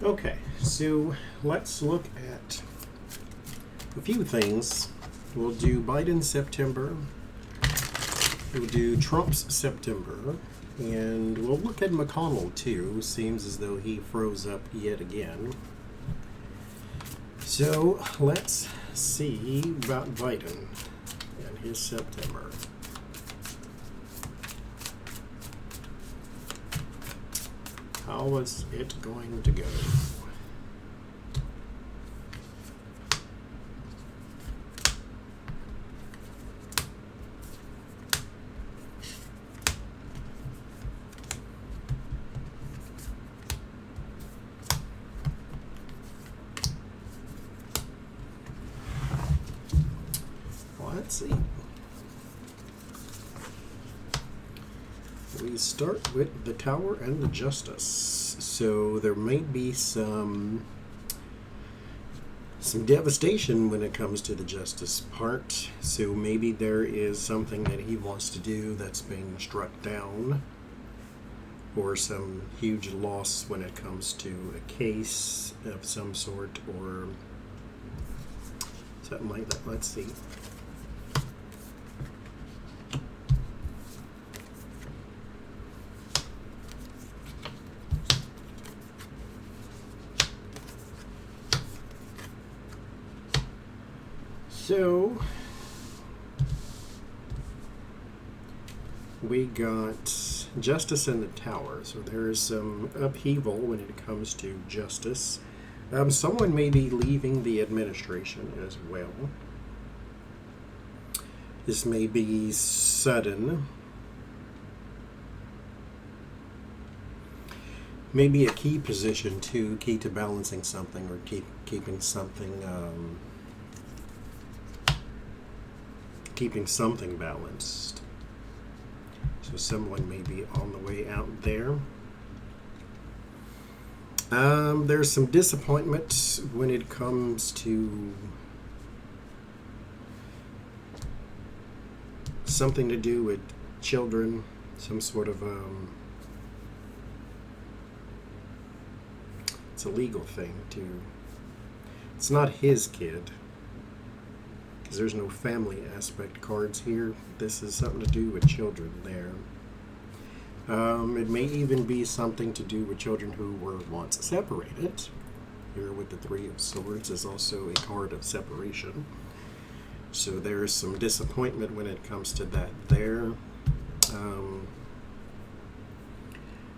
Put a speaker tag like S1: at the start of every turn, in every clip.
S1: Okay, so let's look at a few things. We'll do Biden's September, we'll do Trump's September, and we'll look at McConnell too. Seems as though he froze up yet again. So let's see about Biden and his September. How is it going to go? Let's see. We start with the Tower and the Justice. So there may be some devastation when it comes to the Justice part. So maybe there is something that he wants to do that's being struck down, or some huge loss when it comes to a case of some sort, or something like that. Let's see. So we got Justice in the Tower. So there is some upheaval when it comes to justice. Someone may be leaving the administration as well. This may be sudden. Maybe a key position too, key to balancing something, or keeping something balanced. So someone may be on the way out there. There's some disappointment when it comes to something to do with children, some sort of it's a legal thing too. It's not his kid, because there's no family aspect cards here. This is something to do with children there. It may even be something to do with children who were once separated. Here with the Three of Swords is also a card of separation. So there's some disappointment when it comes to that there.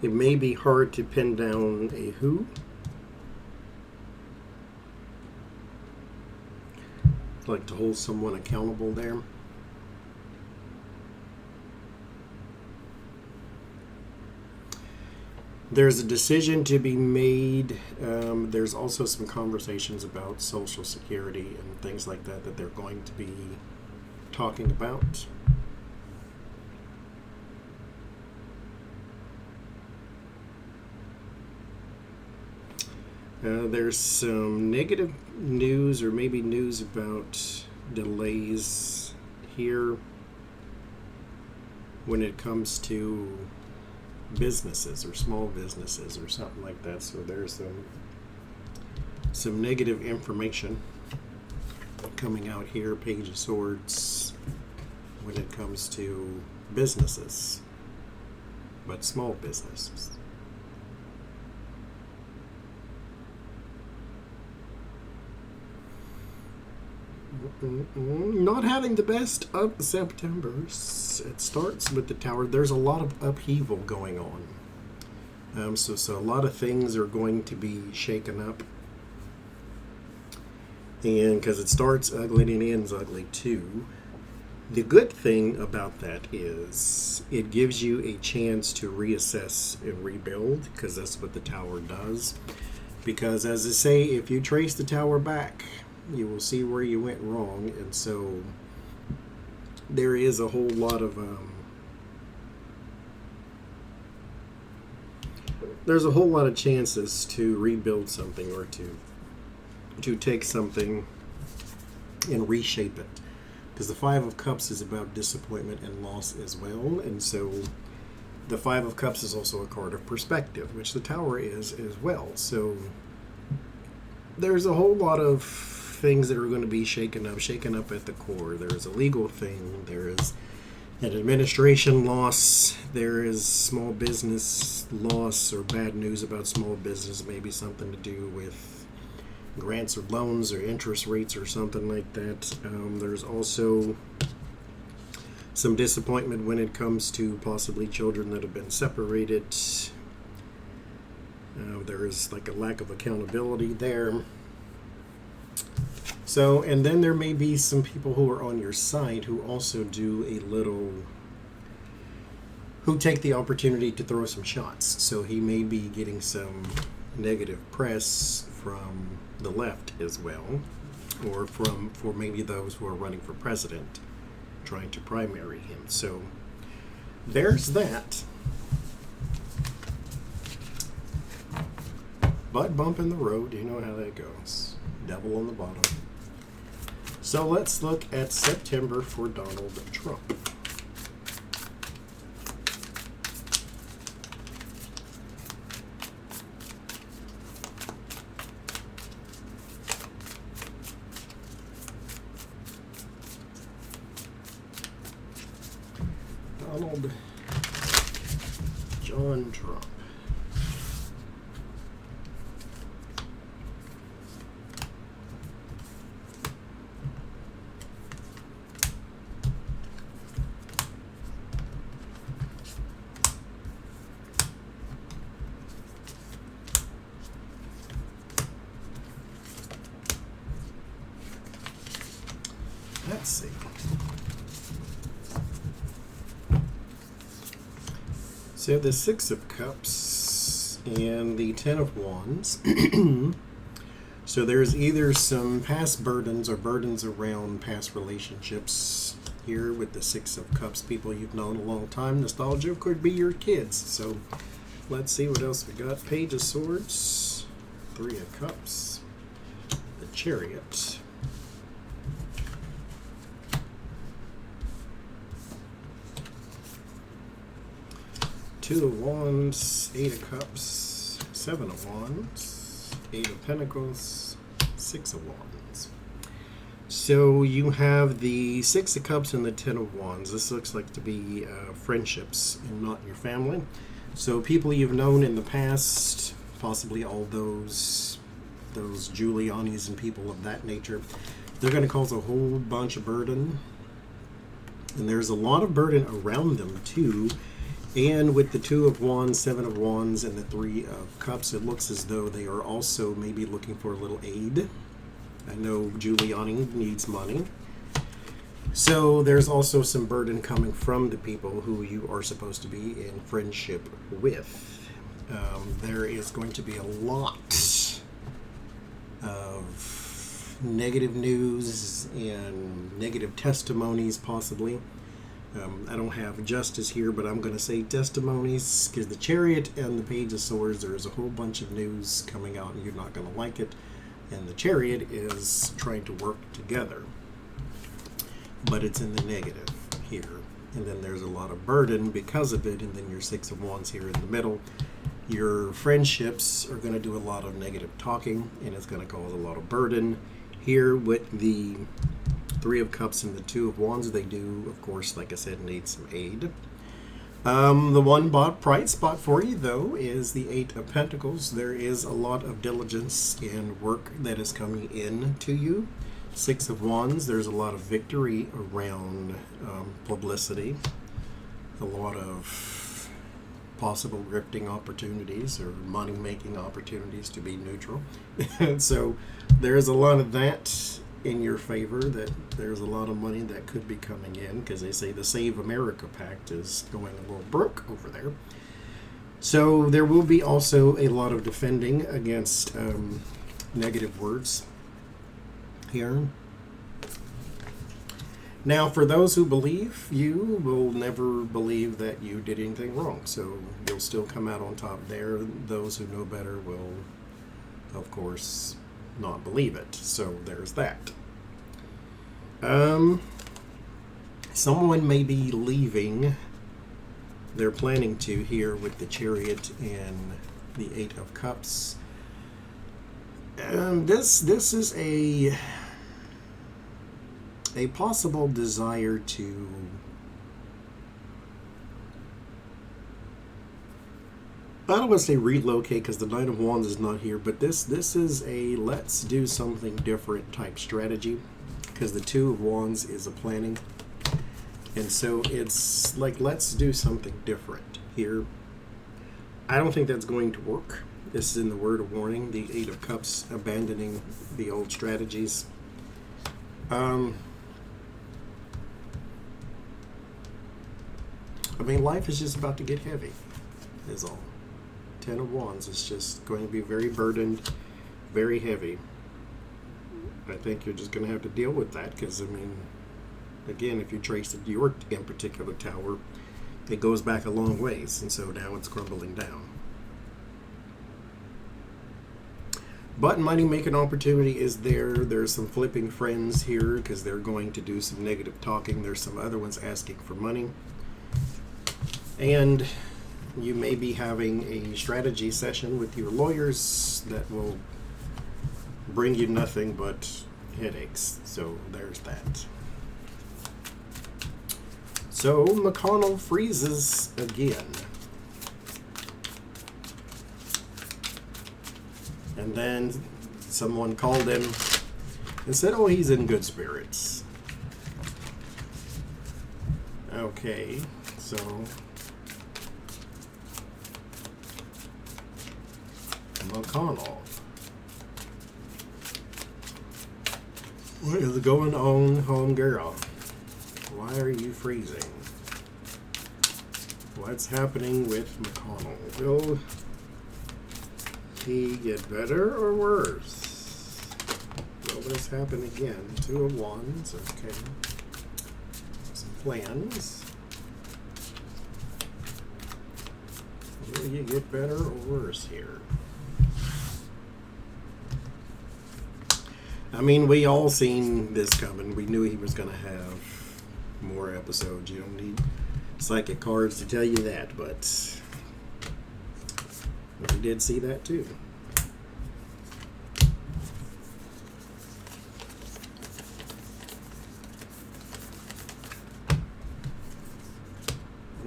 S1: It may be hard to pin down a who. Like to hold someone accountable there. There's a decision to be made. There's also some conversations about Social Security and things like that that they're going to be talking about. There's some negative news, or maybe news about delays here when it comes to businesses or small businesses or something like that. So there's some negative information coming out here. Page of Swords when it comes to businesses, but small businesses. Not having the best of Septembers. It starts with the Tower. There's a lot of upheaval going on. So a lot of things are going to be shaken up. And because it starts ugly and it ends ugly too. The good thing about that is it gives you a chance to reassess and rebuild, because that's what the Tower does. Because as I say, if you trace the Tower back, you will see where you went wrong, and so there is a whole lot of there's a whole lot of chances to rebuild something, or to take something and reshape it, because the Five of Cups is about disappointment and loss as well, and so the Five of Cups is also a card of perspective, which the Tower is as well. So there's a whole lot of things that are going to be shaken up at the core. There's a legal thing, there is an administration loss, there is small business loss or bad news about small business, maybe something to do with grants or loans or interest rates or something like that. There's also some disappointment when it comes to possibly children that have been separated. There is like a lack of accountability there. So, and then there may be some people who are on your side who also do a little, who take the opportunity to throw some shots. So he may be getting some negative press from the left as well, or for maybe those who are running for president, trying to primary him. So there's that. But bump in the road, you know how that goes. Devil on the bottom. So let's look at September for Donald Trump. Donald John Trump. Let's see. So the Six of Cups and the Ten of Wands. So there's either some past burdens or burdens around past relationships here with the Six of Cups, people you've known a long time. Nostalgia could be your kids. So let's see what else we got. Page of Swords, Three of Cups, the Chariot, Two of Wands, Eight of Cups, Seven of Wands, Eight of Pentacles, Six of Wands. So you have the Six of Cups and the Ten of Wands. This looks like to be friendships and not your family. So people you've known in the past, possibly all those Giulianis and people of that nature, they're going to cause a whole bunch of burden. And there's a lot of burden around them too. And with the Two of Wands, Seven of Wands, and the Three of Cups, it looks as though they are also maybe looking for a little aid. I know Giuliani needs money. So there's also some burden coming from the people who you are supposed to be in friendship with. There is going to be a lot of negative news and negative testimonies possibly. I don't have justice here, but I'm going to say testimonies, because the Chariot and the Page of Swords, there's a whole bunch of news coming out and you're not going to like it. And the Chariot is trying to work together, but it's in the negative here. And then there's a lot of burden because of it. And then your Six of Wands here in the middle. Your friendships are going to do a lot of negative talking, and it's going to cause a lot of burden. Here with the Three of Cups and the Two of Wands, they do, of course, like I said, need some aid. The one bright spot for you, though, is the Eight of Pentacles. There is a lot of diligence and work that is coming in to you. Six of Wands, there's a lot of victory around publicity. A lot of possible grifting opportunities or money-making opportunities, to be neutral. So there's a lot of that in your favor, that there's a lot of money that could be coming in, because they say the Save America Pact is going a little broke over there. So there will be also a lot of defending against negative words here. Now, for those who believe, you will never believe that you did anything wrong, so you'll still come out on top there. Those who know better will, of course, not believe it. So there's that. Someone may be leaving. They're planning to here with the Chariot and the Eight of Cups. This is a possible desire to I don't want to say relocate because the Knight of Wands is not here, but this is a let's do something different type strategy because the Two of Wands is a planning. And so it's like, let's do something different here. I don't think that's going to work. This is in the word of warning, the Eight of Cups, abandoning the old strategies. I mean, life is just about to get heavy, is all. Ten of Wands is just going to be very burdened, very heavy. I think you're just going to have to deal with that because, I mean, again, if you trace it, your in particular tower, it goes back a long ways, and so now it's crumbling down. But money making opportunity is there. There's some flipping friends here because they're going to do some negative talking. There's some other ones asking for money. And you may be having a strategy session with your lawyers that will bring you nothing but headaches. So there's that. So McConnell freezes again. And then someone called him and said, oh, he's in good spirits. Okay, so McConnell. What is going on, home girl? Why are you freezing? What's happening with McConnell? Will he get better or worse? Will this happen again? Two of Wands, okay. Some plans. Will you get better or worse here? I mean, we all seen this coming. We knew he was going to have more episodes. You don't need psychic cards to tell you that, but we did see that too.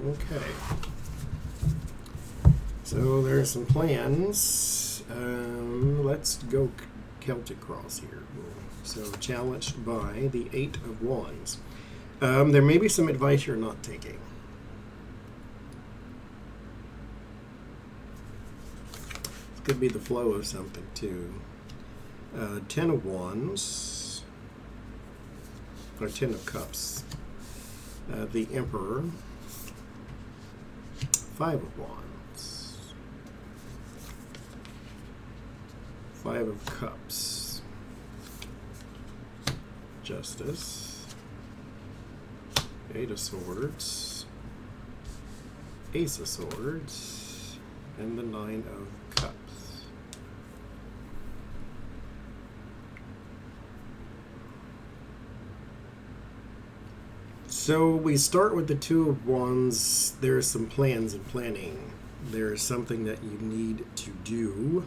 S1: Okay. So there's some plans. Let's go Celtic Cross here. So challenged by the Eight of Wands. There may be some advice you're not taking. It could be the flow of something too. Ten of Wands, or Ten of Cups. The Emperor. Five of Wands. Five of Cups. Justice. Eight of Swords. Ace of Swords. And the Nine of Cups. So we start with the Two of Wands. There are some plans and planning. There's something that you need to do.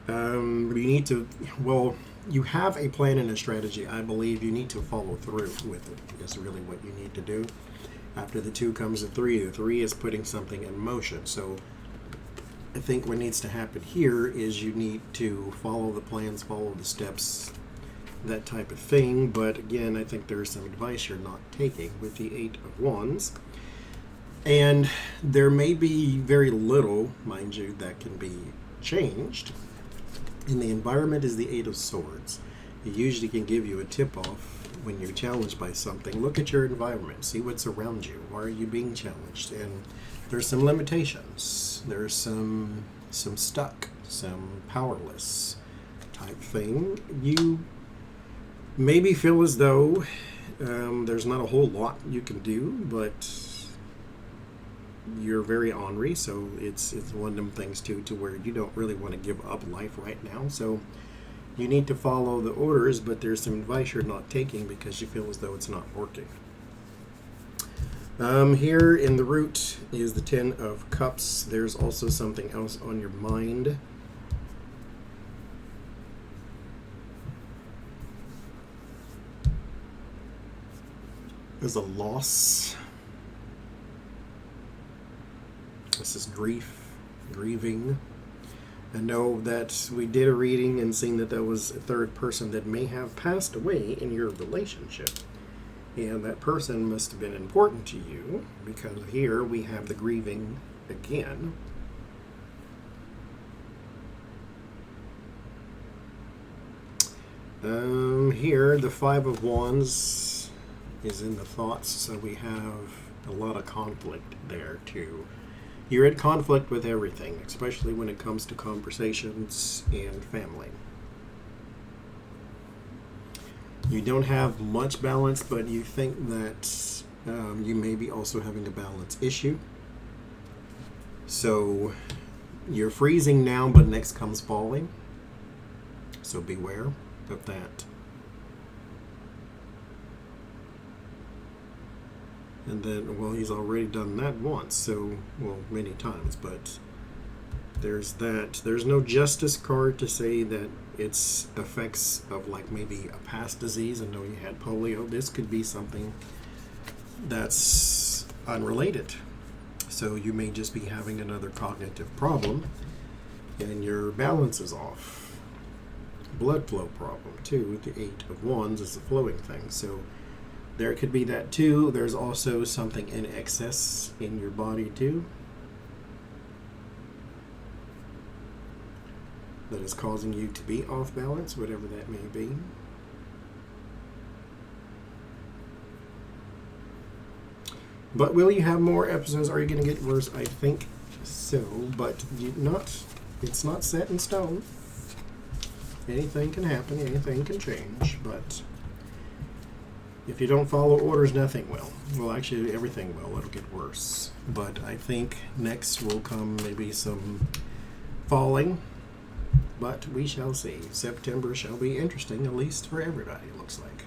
S1: You need to, well, you have a plan and a strategy. I believe you need to follow through with it, is really what you need to do. After the two comes the three. The three is putting something in motion. So I think what needs to happen here is you need to follow the plans, follow the steps, that type of thing. But again, I think there's some advice you're not taking with the Eight of Wands. And there may be very little, mind you, that can be changed. And the environment is the Eight of Swords. It usually can give you a tip-off when you're challenged by something. Look at your environment. See what's around you. Why are you being challenged? And there's some limitations. There's some stuck, some powerless type thing. You maybe feel as though there's not a whole lot you can do, but you're very ornery, so it's one of them things too, to where you don't really want to give up life right now. So you need to follow the orders, but there's some advice you're not taking because you feel as though it's not working. Here in the root is the Ten of Cups. There's also something else on your mind. is a loss. This is grief, grieving. I know that we did a reading and seen that there was a third person that may have passed away in your relationship. And that person must have been important to you, because here we have the grieving again. Here, the Five of Wands is in the thoughts, so we have a lot of conflict there too. You're in conflict with everything, especially when it comes to conversations and family. You don't have much balance, but you think that you may be also having a balance issue. So you're freezing now, but next comes falling. So beware of that. And then, well, he's already done that once, so, well, many times, but there's that. There's no justice card to say that it's effects of, like, maybe a past disease. I know you had polio. This could be something that's unrelated. So you may just be having another cognitive problem, and your balance is off. Blood flow problem, too. The Eight of Wands is a flowing thing, so there could be that too. There's also something in excess in your body too that is causing you to be off balance, whatever that may be. But will you have more episodes? Are you going to get worse? I think so, but it's not set in stone. Anything can happen, anything can change, but if you don't follow orders, nothing will. Well, actually, everything will. It'll get worse. But I think next will come maybe some falling. But we shall see. September shall be interesting, at least for everybody, it looks like.